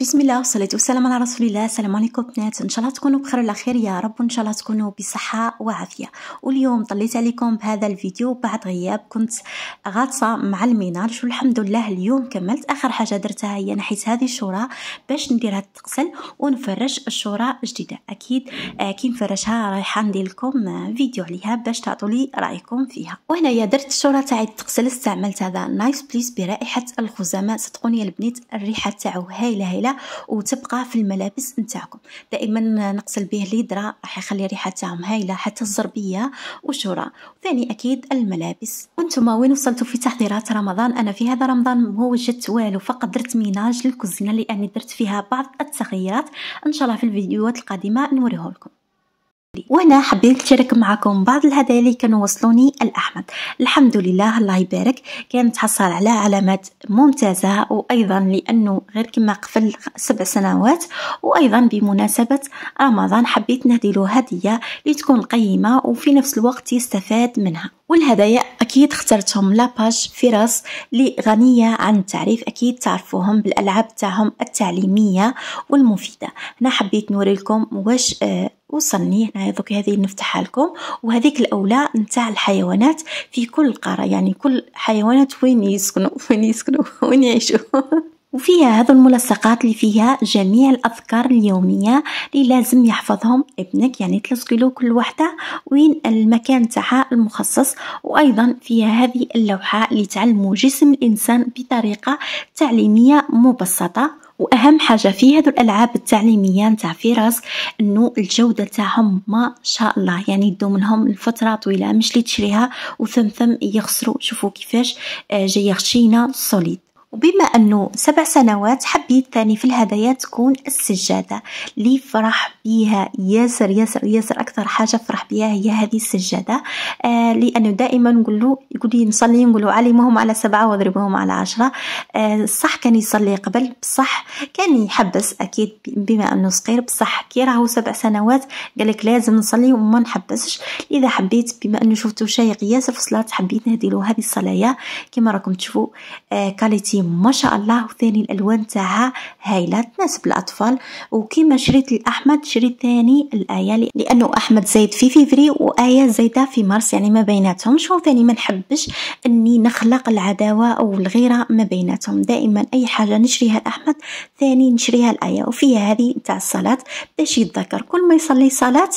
بسم الله والصلاة والسلام على رسول الله. السلام عليكم بنات، ان شاء الله تكونوا بخير وعلى خير يا رب، وان شاء الله تكونوا بصحة وعافية. واليوم طليت عليكم بهذا الفيديو بعد غياب، كنت غاطسة مع الميناج والحمد لله اليوم كملت. اخر حاجة درتها هي نحيت هذه الشورى باش نديرها تغسل ونفرش الشورى جديدة. اكيد كي نفرشها رايحة ندير لكم فيديو عليها باش تعطوا لي رايكم فيها. وهنايا درت الشورى تاعي تغسل، استعملت هذا نايس بليس برائحة الخزامة. صدقوني البنات الريحة تاعو هايلة وتبقى في الملابس نتاعكم. دائما نغسل به اليدرا راح يخلي ريحه تاعهم هايله، حتى الزربيه والشورى. وثاني اكيد الملابس. وانتم وين وصلتوا في تحضيرات رمضان؟ انا في هذا رمضان ما وجدت والو، فقط درت ميناج للكوزينه لاني درت فيها بعض التغييرات. ان شاء الله في الفيديوهات القادمه نوريه لكم. وهنا حبيت نشارك معكم بعض الهدايا اللي كانوا وصلوني الأحمد. الحمد لله الله يبارك، كانت حصل على علامات ممتازة، وأيضا لأنه غير كما قبل 7 سنوات، وأيضا بمناسبة رمضان حبيت نهديله هدية لتكون قيمة وفي نفس الوقت يستفاد منها. والهدايا أكيد اخترتهم لاباج فراس اللي غنية عن التعريف، أكيد تعرفوهم بالألعاب تاعهم التعليمية والمفيدة. هنا حبيت نوري لكم واش وصلني. هنا دوك هذه نفتحها لكم، وهذيك الاولى نتاع الحيوانات في كل قاره، يعني كل حيوانات وين يسكنوا وين يعيشوا وفيها هذو الملصقات اللي فيها جميع الأذكار اليومية اللي لازم يحفظهم ابنك، يعني تلصقوا كل واحدة وين المكان تاعها المخصص. وأيضا فيها هذه اللوحة اللي تعلموا جسم الإنسان بطريقة تعليمية مبسطة. واهم حاجه في هذو الالعاب التعليميه نتاع فراس انه الجوده تاعهم ما شاء الله، يعني يدوم منهم لفتره طويله، مش اللي تشريها وثم يخسروا. شوفوا كيفاش جايه خشينه سوليد. وبما انه 7 سنوات حبيت ثاني في الهدايا تكون السجاده اللي فرح بيها ياسر اكثر حاجه فرح بيها هي هذه السجاده. لانه دائما يقول لي نصلي، نقولوا علمهم على 7 واضربهم على 10. صح كان يصلي قبل، بصح كان يحبس اكيد بما انه صغير، بصح كي راهو 7 سنوات قال لك لازم نصلي وما نحبسش. اذا حبيت بما انه شفتوا شيق ياسر في الصلاه حبيت نهدي له هذه الصلايه كما راكم تشوفوا. كاليتي ما شاء الله، وثاني الالوان تاعها هايله تناسب الاطفال. وكما شريت الاحمد شريت ثاني الايه، لانه احمد زايد في فيفري وايه زايده في مارس، يعني ما بيناتهمش. وثاني ما نحبش اني نخلق العداوه او الغيره ما بيناتهم. دائما اي حاجه نشريها الاحمد ثاني نشريها الايه. وفيها هذه تاع الصلاه باش يتذكر كل ما يصلي صلاه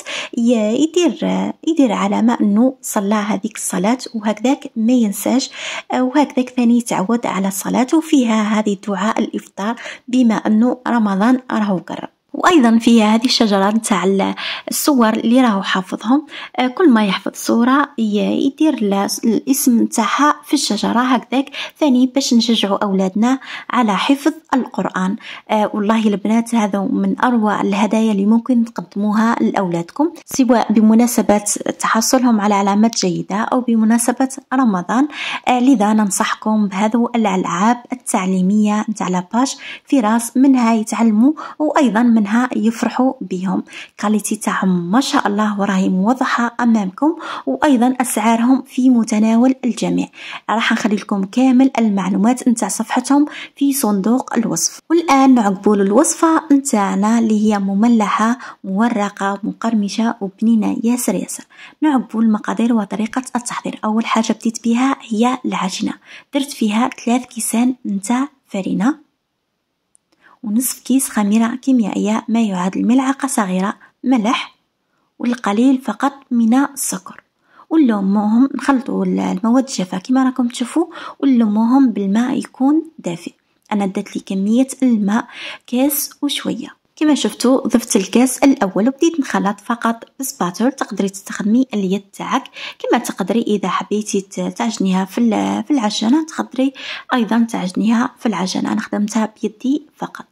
يدير علامه انه صلى هذيك الصلاه، وهكذاك ما ينساش، وهكذاك ثاني يتعود على الصلاه. وفيها هذه دعاء الإفطار بما أنه رمضان راهو قرب. وايضا فيها هذه الشجره نتاع الصور اللي راهو حافظهم. كل ما يحفظ صوره يدير الاسم نتاعها في الشجره هكذاك، ثاني باش نشجعوا اولادنا على حفظ القران. والله البنات هذا من اروع الهدايا اللي ممكن تقدموها لاولادكم، سواء بمناسبه تحصلهم على علامات جيده او بمناسبه رمضان. لذا ننصحكم بهذو الالعاب التعليميه نتاع لاباج فراس، منها يتعلموا وايضا منها يفرحوا بهم. كاليتي تاعهم ما شاء الله وراهي موضحه امامكم، وايضا اسعارهم في متناول الجميع. راح نخلي لكم كامل المعلومات نتاع صفحتهم في صندوق الوصف. والان نعقبوا الوصفه نتاعنا اللي هي مملحه مورقه مقرمشه وبنينه ياسر. نعقبوا المقادير وطريقه التحضير. اول حاجه بديت بها هي العجينه، درت فيها 3 كيسان نتاع فرينه، ونصف كيس خميرة كيميائية ما يعادل ملعقة صغيرة ملح، والقليل فقط من السكر. ونلموهم، نخلطوا المواد الجافة كما راكم تشوفوا، ونلموهم بالماء يكون دافئ. انا درت لي كمية الماء كاس وشوية كما شفتوا. ضفت الكاس الاول وبديت نخلط فقط بسباتول. تقدري تستخدمي اليد تاعك كما تقدري، اذا حبيتي تعجنيها في العجانه تقدري ايضا تعجنيها في العجانه. انا خدمتها بيدي فقط.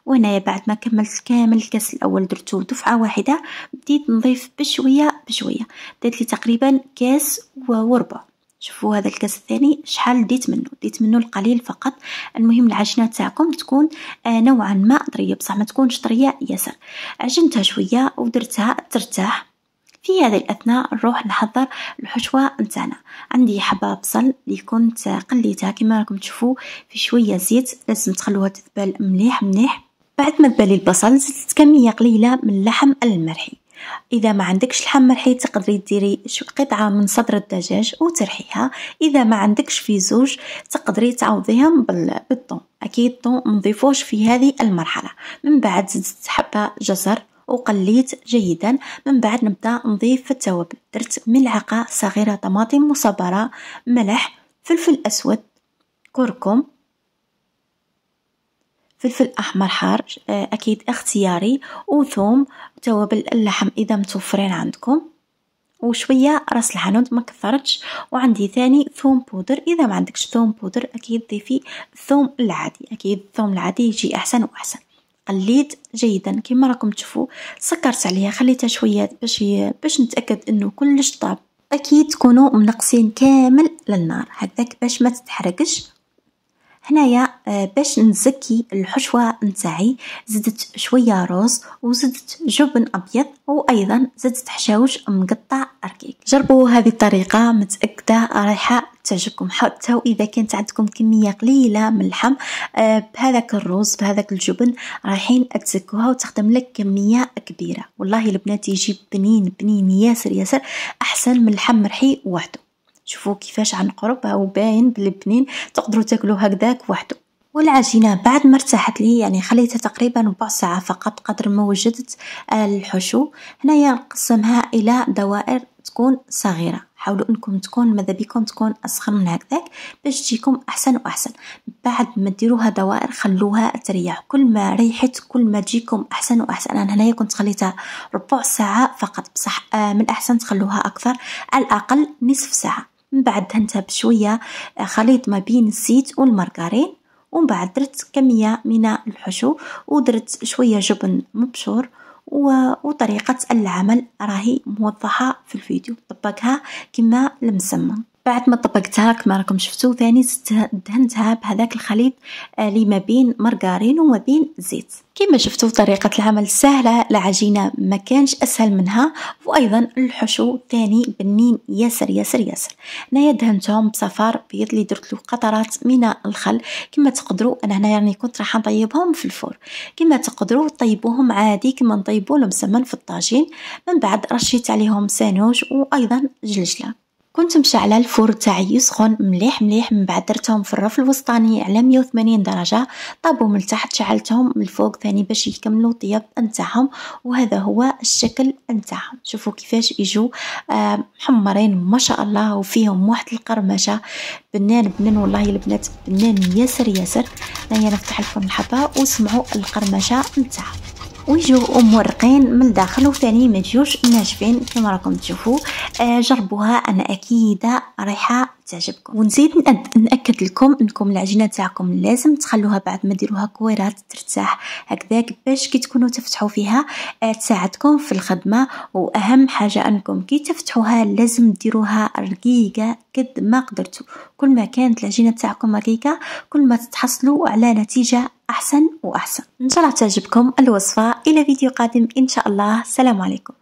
وهنا بعد ما كملت كامل الكاس الاول درته دفعه واحده، بديت نضيف بشويه درت لي تقريبا كاس وربع. شوفوا هذا الكاس الثاني شحال ديت منه القليل فقط. المهم العجينه تاعكم تكون نوعا ما طريه، بصح ما تكونش طريه ياسر. عجنتها شويه ودرتها ترتاح. في هذه الاثناء نروح نحضر الحشوه نتاعنا. عندي حبه بصل اللي كنت قليتها كما راكم تشوفوا في شويه زيت، لازم تخلوها تذبل مليح. بعد ما تبالي البصل زدت كميه قليله من اللحم المرحي. اذا ما عندكش لحم مرحي تقدري ديري قطعه من صدر الدجاج وترحيها. اذا ما عندكش في زوج تقدري تعوضيهم بالثوم. اكيد الثوم نضيفوش في هذه المرحله. من بعد زدت حبه جزر وقليت جيدا. من بعد نبدا نضيف التوابل. درت ملعقه صغيره طماطم مصبره، ملح، فلفل اسود، كركم، فلفل احمر حار اكيد اختياري، وثوم، توابل اللحم اذا متوفرين عندكم، وشويه راس الحانوت ما كثرتش. وعندي ثاني ثوم بودر. اذا ما عندكش ثوم بودر اكيد ضيفي الثوم العادي. اكيد الثوم العادي يجي احسن واحسن. قليت جيدا كما راكم تشوفوا. سكرت عليها، خليتها شويه باش نتاكد انه كلش طاب. اكيد تكونوا منقصين كامل للنار هكذاك باش ما تتحرقش. هنايا باش نزكي الحشوه نتاعي زدت شويه رز وزدت جبن ابيض وايضا زدت حشاوش مقطع رقيق. جربوا هذه الطريقه متاكده رايحه تعجبكم. حتى واذا كانت عندكم كميه قليله من اللحم بهذاك الرز بهذاك الجبن رايحين تزكوها وتخدم لك كميه كبيره. والله البنات يجي بنين بنين ياسر ياسر احسن من اللحم مرحي وحده. شوفوا كيفاش عن قرب هاو باين بالبنين تقدروا تاكلوا هكذاك وحده. والعجينه بعد ما ارتاحت لي يعني خليتها تقريبا ربع ساعه فقط قدر ما وجدت الحشو. هنايا نقسمها الى دوائر تكون صغيره. حاولوا انكم تكون ماذا بكم تكون اصغر من هكذاك باش تجيكم احسن واحسن. بعد ما ديروها دوائر خلوها تريح. كل ما ريحت كل ما تجيكم احسن واحسن. انا هنايا كنت خليتها ربع ساعه فقط، بصح من الاحسن تخلوها اكثر، على الاقل نصف ساعه. من بعد دهنتها بشويه خليط ما بين الزيت والمارغرين. ومن بعد درت كميه من الحشو ودرت شويه جبن مبشور. وطريقه العمل راهي موضحه في الفيديو. طبقها كما المسمى. بعد ما طبقتها كما راكم شفتوا ثاني دهنتها بهذاك الخليط اللي ما بين مارغرين وما بين زيت. كما شفتوا طريقه العمل سهله، العجينه ما كانش اسهل منها. وايضا الحشو ثاني بنين ياسر ياسر ياسر. هنايا دهنتهم بصفار بيض اللي درت له قطرات من الخل. كما تقدروا انا هنا يعني كنت راح نطيبهم في الفور. كما تقدروا طيبوهم عادي كما نطيبوا المسمن في الطاجين. من بعد رشيت عليهم سانوج وايضا جلجله. كنت مشعله الفور تاعي يسخن مليح مليح. من بعد درتهم في الرف الوسطاني على 180 درجه. طابوا من تحت شعلتهم من الفوق ثاني باش يكملوا طياب نتاعهم. وهذا هو الشكل نتاعهم. شوفوا كيفاش يجوا محمرين ما شاء الله وفيهم واحد القرمشه. بنان بنان والله البنات بنان ياسر ياسر. هنايا نفتح لكم الحبه وسمعوا القرمشه نتاعهم ويجوا مورقين من الداخل وثاني ما يجوش ناشفين كما راكم تشوفوا. جربوها انا اكيده رايحه تعجبكم. ونزيد ناكد لكم انكم العجينه تاعكم لازم تخلوها بعد ما ديروها كويرات ترتاح هكذاك باش كي تكونوا تفتحوا فيها تساعدكم في الخدمه. واهم حاجه انكم كي تفتحوها لازم ديروها رقيقه قد ما قدرتوا. كل ما كانت العجينه تاعكم رقيقه كل ما تتحصلوا على نتيجه احسن واحسن. ان شاء الله تعجبكم الوصفه. الى فيديو قادم ان شاء الله. السلام عليكم.